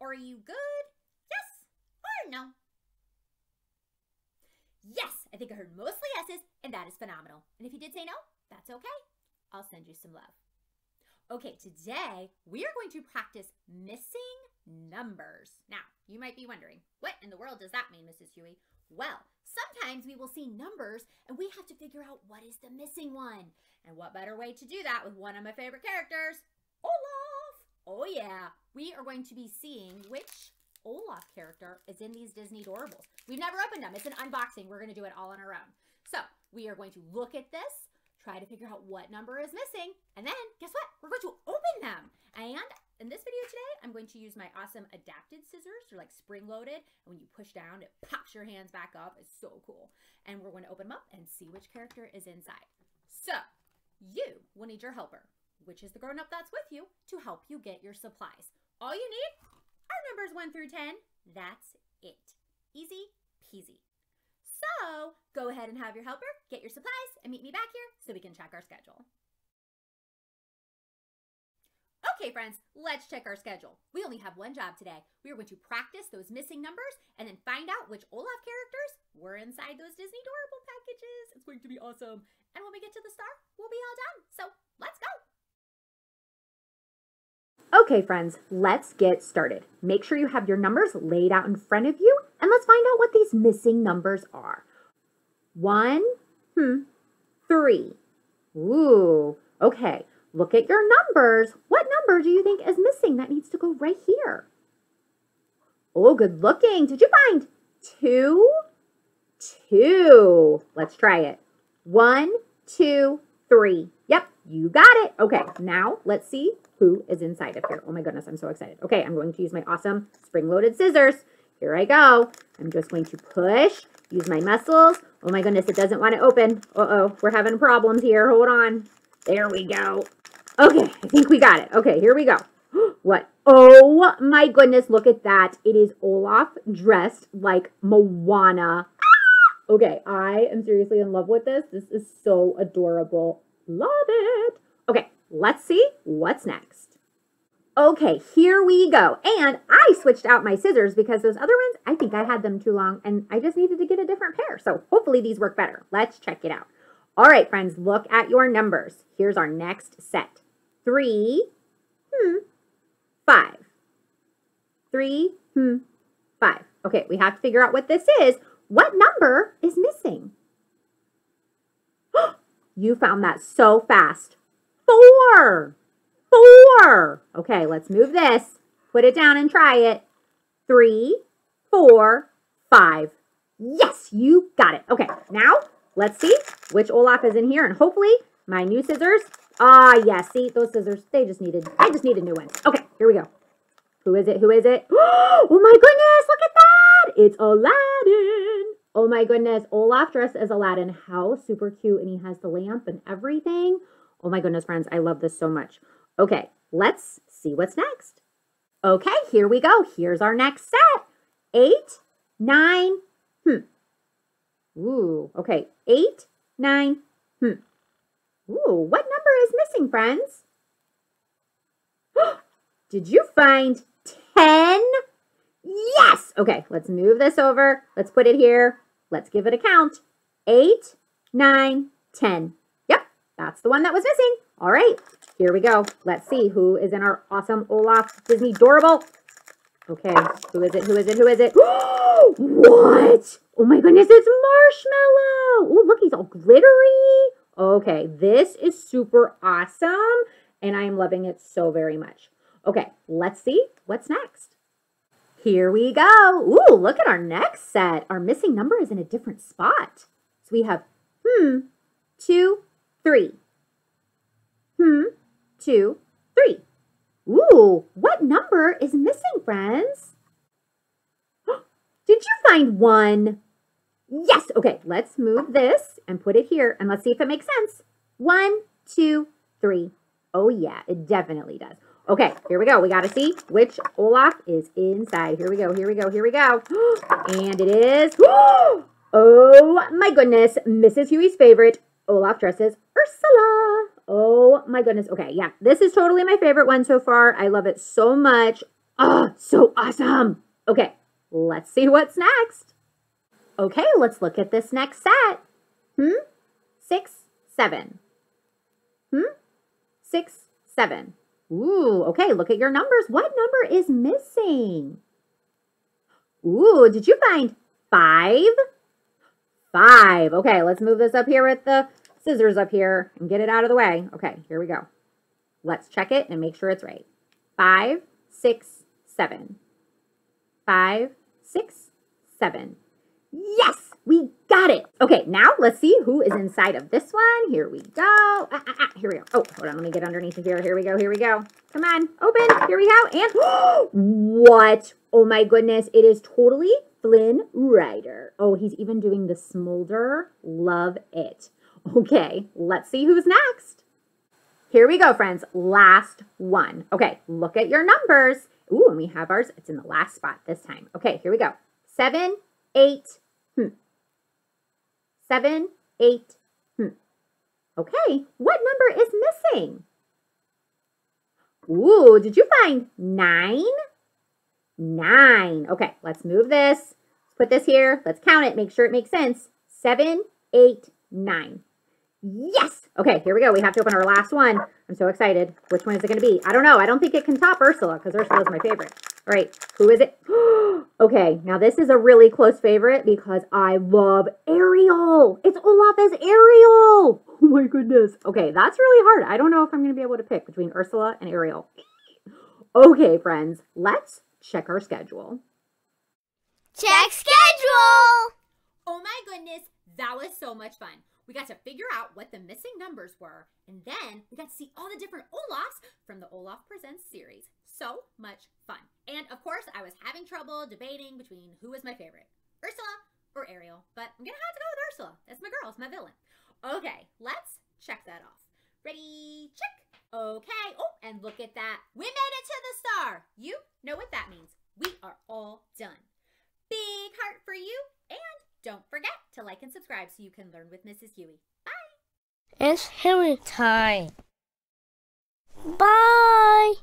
Are you good? Yes or no? Yes, I think I heard mostly yeses, and that is phenomenal. And if you did say no, that's okay. I'll send you some love. Okay, today we are going to practice missing numbers. Now, you might be wondering, what in the world does that mean, Mrs. Huey? Well, sometimes we will see numbers and we have to figure out what is the missing one. And what better way to do that with one of my favorite characters, Olaf. Oh yeah, we are going to be seeing which Olaf character is in these Disney Doorables. We've never opened them. It's an unboxing. We're going to do it all on our own. So we are going to look at this, try to figure out what number is missing, and then guess what? We're going to open them. And in this video today, I'm going to use my awesome adapted scissors. They're like spring-loaded, and when you push down, it pops your hands back up. It's so cool. And we're going to open them up and see which character is inside. So you will need your helper, which is the grown-up that's with you, to help you get your supplies. All you need are numbers 1 through 10. That's it. Easy peasy. So go ahead and have your helper, get your supplies, and meet me back here so we can check our schedule. Okay, friends, let's check our schedule. We only have one job today. We are going to practice those missing numbers and then find out which Olaf characters were inside those Disney Doorable packages. It's going to be awesome. And when we get to the star, we'll be all done. So let's go. Okay, friends, let's get started. Make sure you have your numbers laid out in front of you, and let's find out what these missing numbers are. 1, 3. Ooh, okay. Look at your numbers. What number do you think is missing that needs to go right here? Oh, good looking. Did you find 2? 2. Let's try it. 1, 2, 3. Yep, you got it. Okay, now let's see who is inside of here. Oh my goodness, I'm so excited. Okay, I'm going to use my awesome spring-loaded scissors. Here I go. I'm just going to push, use my muscles. Oh my goodness, it doesn't want to open. Uh-oh, we're having problems here. Hold on. There we go. Okay, I think we got it. Okay, here we go. What? Oh my goodness, look at that. It is Olaf dressed like Moana. Okay, I am seriously in love with this. This is so adorable. Love it. Okay, let's see what's next. Okay, here we go. And I switched out my scissors because those other ones, I think I had them too long and I just needed to get a different pair. So hopefully these work better. Let's check it out. All right, friends, look at your numbers. Here's our next set. 3, 5. 3, 5. Okay, we have to figure out what this is. What number is missing? You found that so fast. 4. 4. Okay, let's move this. Put it down and try it. 3, 4, 5. Yes, you got it. Okay, now let's see which Olaf is in here, and hopefully my new scissors. Ah, yes, see, those scissors, I just needed new ones. Okay, here we go. Who is it? Who is it? Oh my goodness, look at that. It's Aladdin. Oh my goodness, Olaf dressed as Aladdin. How super cute, and he has the lamp and everything. Oh my goodness, friends, I love this so much. Okay, let's see what's next. Okay, here we go. Here's our next set. 8, 9, Ooh, okay, 8, 9, Ooh, what number is missing, friends? Did you find 10? Yes! Okay, let's move this over. Let's put it here. Let's give it a count. 8, 9, 10. Yep, that's the one that was missing. All right, here we go. Let's see who is in our awesome Olaf Disney Doorable. Okay, who is it? Who is it? Who is it? What? Oh my goodness, it's Marshmallow. Oh, look, he's all glittery. Okay, this is super awesome, and I am loving it so very much. Okay, let's see what's next. Here we go. Ooh, look at our next set. Our missing number is in a different spot. So we have 2, 3. 2, 3. Ooh, what number is missing, friends? Did you find 1? Yes. Okay, let's move this and put it here, and let's see if it makes sense. 1, 2, 3. Oh, yeah, it definitely does. Okay, here we go. We got to see which Olaf is inside. Here we go. Here we go. Here we go. And it is, oh my goodness, Mrs. Huey's favorite, Olaf dresses Ursula. Oh my goodness. Okay, yeah, this is totally my favorite one so far. I love it so much. Oh, so awesome. Okay, let's see what's next. Okay, let's look at this next set. 6, 7. 6, 7. Ooh, okay, look at your numbers. What number is missing? Ooh, did you find 5? 5. Okay, let's move this up here with the scissors up here and get it out of the way. Okay, here we go. Let's check it and make sure it's right. 5, 6, 7. 5, 6, 7. Yes, we got it. Okay, now let's see who is inside of this one. Here we go. Here we go. Oh, hold on. Let me get underneath of here. Here we go. Here we go. Come on. Open. Here we go. And what? Oh my goodness. It is totally Flynn Rider. Oh, he's even doing the smolder. Love it. Okay, let's see who's next. Here we go, friends. Last one. Okay, look at your numbers. Ooh, and we have ours. It's in the last spot this time. Okay, here we go. 7, 8. 7, 8. Okay, what number is missing? Ooh, did you find 9? 9. Okay, let's move this. Let's put this here. Let's count it. Make sure it makes sense. 7, 8, 9. Yes! Okay, here we go. We have to open our last one. I'm so excited. Which one is it going to be? I don't know. I don't think it can top Ursula because Ursula is my favorite. All right, who is it? Okay, now this is a really close favorite because I love Ariel. It's Olaf as Ariel. Oh my goodness. Okay, that's really hard. I don't know if I'm going to be able to pick between Ursula and Ariel. Okay, friends, let's check our schedule. Check schedule! Oh my goodness, that was so much fun. We got to figure out what the missing numbers were, and then we got to see all the different Olafs from the Olaf Presents series. So much fun. And of course, I was having trouble debating between who was my favorite, Ursula or Ariel, but I'm gonna have to go with Ursula. That's my girl, it's my villain. Okay, let's check that off. Ready, check. Okay, oh, and look at that. We made it to the star. You know what that means. We are all done. Big heart for you, and don't forget to like and subscribe so you can learn with Mrs. Huey. Bye. It's Huey time. Bye.